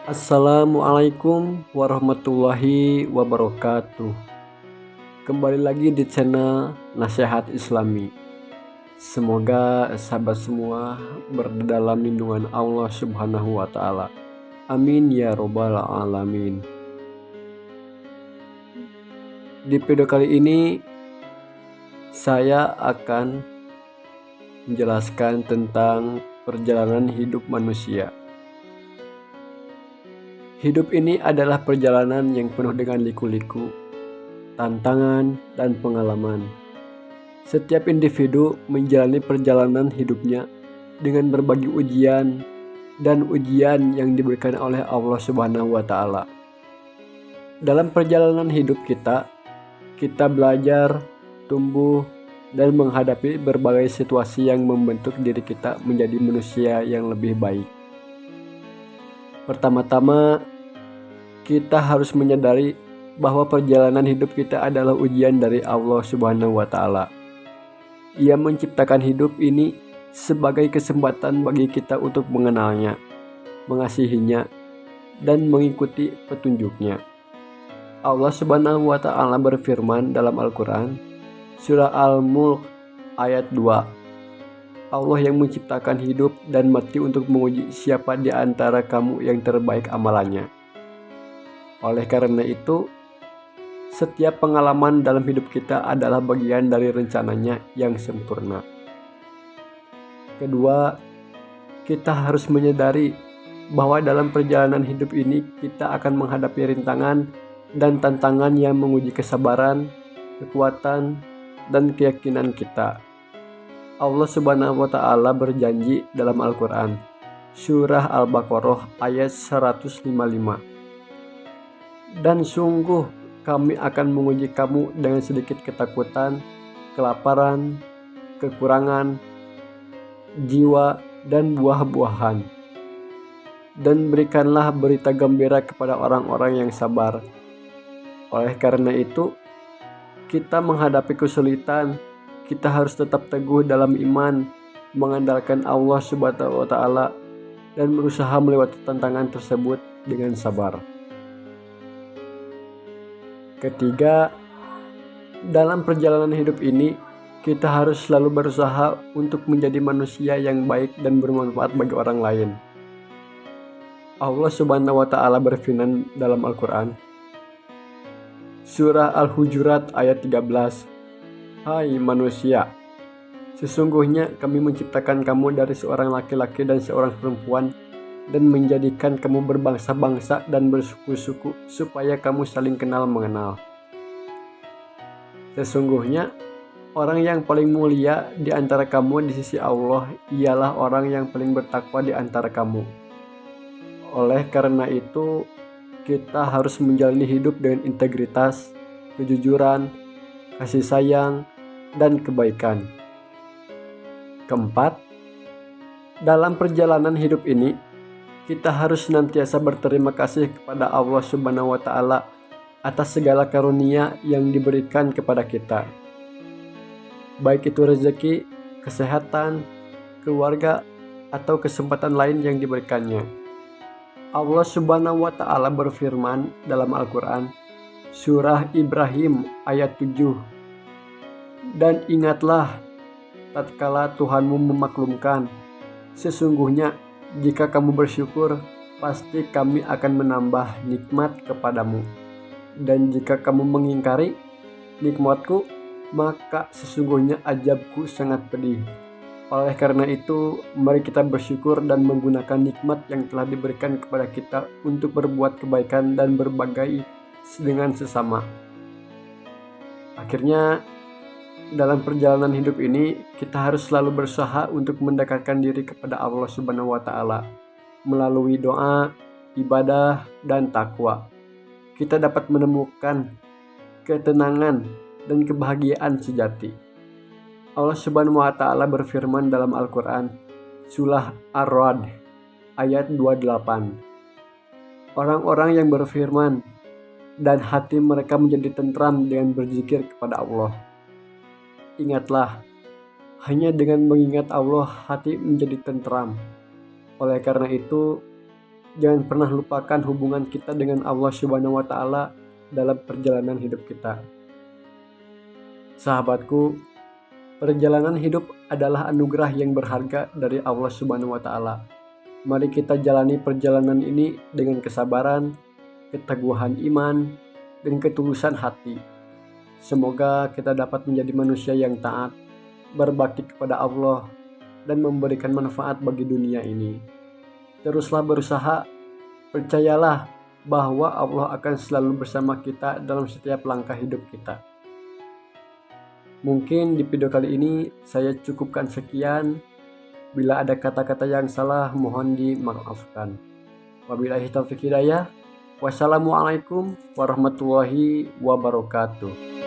Assalamualaikum warahmatullahi wabarakatuh. Kembali lagi di channel Nasihat Islami. Semoga sahabat semua berada dalam lindungan Allah Subhanahu wa Ta'ala. Amin ya Robbal 'Alamin. Di video kali ini saya akan menjelaskan tentang perjalanan hidup manusia. Hidup ini adalah perjalanan yang penuh dengan liku-liku, tantangan, dan pengalaman. Setiap individu menjalani perjalanan hidupnya dengan berbagai ujian dan ujian yang diberikan oleh Allah Subhanahu wa Ta'ala. Dalam perjalanan hidup kita belajar, tumbuh, dan menghadapi berbagai situasi yang membentuk diri kita menjadi manusia yang lebih baik. Pertama-tama, kita harus menyadari bahwa perjalanan hidup kita adalah ujian dari Allah Subhanahu wa Ta'ala. Ia menciptakan hidup ini sebagai kesempatan bagi kita untuk mengenalnya, mengasihinya, dan mengikuti petunjuknya. Allah Subhanahu wa Ta'ala berfirman dalam Al-Quran, Surah Al-Mulk ayat 2. Allah yang menciptakan hidup dan mati untuk menguji siapa di antara kamu yang terbaik amalannya. Oleh karena itu, setiap pengalaman dalam hidup kita adalah bagian dari rencananya yang sempurna. Kedua, kita harus menyadari bahwa dalam perjalanan hidup ini kita akan menghadapi rintangan dan tantangan yang menguji kesabaran, kekuatan, dan keyakinan kita. Allah Subhanahu wa Ta'ala berjanji dalam Al-Quran, Surah Al-Baqarah ayat 155. Dan sungguh kami akan menguji kamu dengan sedikit ketakutan, kelaparan, kekurangan jiwa, dan buah-buahan. Dan berikanlah berita gembira kepada orang-orang yang sabar. Oleh karena itu, kita menghadapi kesulitan, kita harus tetap teguh dalam iman, mengandalkan Allah Subhanahu wa Ta'ala, dan berusaha melewati tantangan tersebut dengan sabar. Ketiga, dalam perjalanan hidup ini, kita harus selalu berusaha untuk menjadi manusia yang baik dan bermanfaat bagi orang lain. Allah Subhanahu wa Ta'ala berfirman dalam Al-Quran, Surah Al-Hujurat ayat 13. Hai manusia, sesungguhnya kami menciptakan kamu dari seorang laki-laki dan seorang perempuan dan menjadikan kamu berbangsa-bangsa dan bersuku-suku supaya kamu saling kenal mengenal. Sesungguhnya orang yang paling mulia di antara kamu di sisi Allah ialah orang yang paling bertakwa di antara kamu. Oleh karena itu, kita harus menjalani hidup dengan integritas, kejujuran, kasih sayang, dan kebaikan. Keempat, dalam perjalanan hidup ini, kita harus senantiasa berterima kasih kepada Allah Subhanahu wa Ta'ala atas segala karunia yang diberikan kepada kita. Baik itu rezeki, kesehatan, keluarga, atau kesempatan lain yang diberikannya. Allah Subhanahu wa Ta'ala berfirman dalam Al-Quran, Surah Ibrahim ayat 7. Dan ingatlah, tatkala Tuhanmu memaklumkan, sesungguhnya jika kamu bersyukur, pasti kami akan menambah nikmat kepadamu. Dan jika kamu mengingkari nikmatku, maka sesungguhnya azabku sangat pedih. Oleh karena itu, mari kita bersyukur dan menggunakan nikmat yang telah diberikan kepada kita untuk berbuat kebaikan dan berbagi dengan sesama. Akhirnya, dalam perjalanan hidup ini, kita harus selalu berusaha untuk mendekatkan diri kepada Allah Subhanahu wa Ta'ala melalui doa, ibadah, dan takwa. Kita dapat menemukan ketenangan dan kebahagiaan sejati. Allah Subhanahu wa Ta'ala berfirman dalam Al-Quran, Surah Ar-Ra'd ayat 28. Orang-orang yang berfirman dan hati mereka menjadi tentram dengan berzikir kepada Allah. Ingatlah, hanya dengan mengingat Allah hati menjadi tentram. Oleh karena itu, Jangan pernah lupakan hubungan kita dengan Allah Subhanahu wa Ta'ala dalam perjalanan hidup kita. Sahabatku, perjalanan hidup adalah anugerah yang berharga dari Allah Subhanahu wa Ta'ala. Mari kita jalani perjalanan ini dengan kesabaran, keteguhan iman, dan ketulusan hati. Semoga kita dapat menjadi manusia yang taat, berbakti kepada Allah, dan memberikan manfaat bagi dunia ini. Teruslah berusaha, percayalah bahwa Allah akan selalu bersama kita dalam setiap langkah hidup kita. Mungkin di video kali ini saya cukupkan sekian. Bila ada kata-kata yang salah, mohon dimaafkan. Wabillahi taufiq hidayah. Wassalamualaikum warahmatullahi wabarakatuh.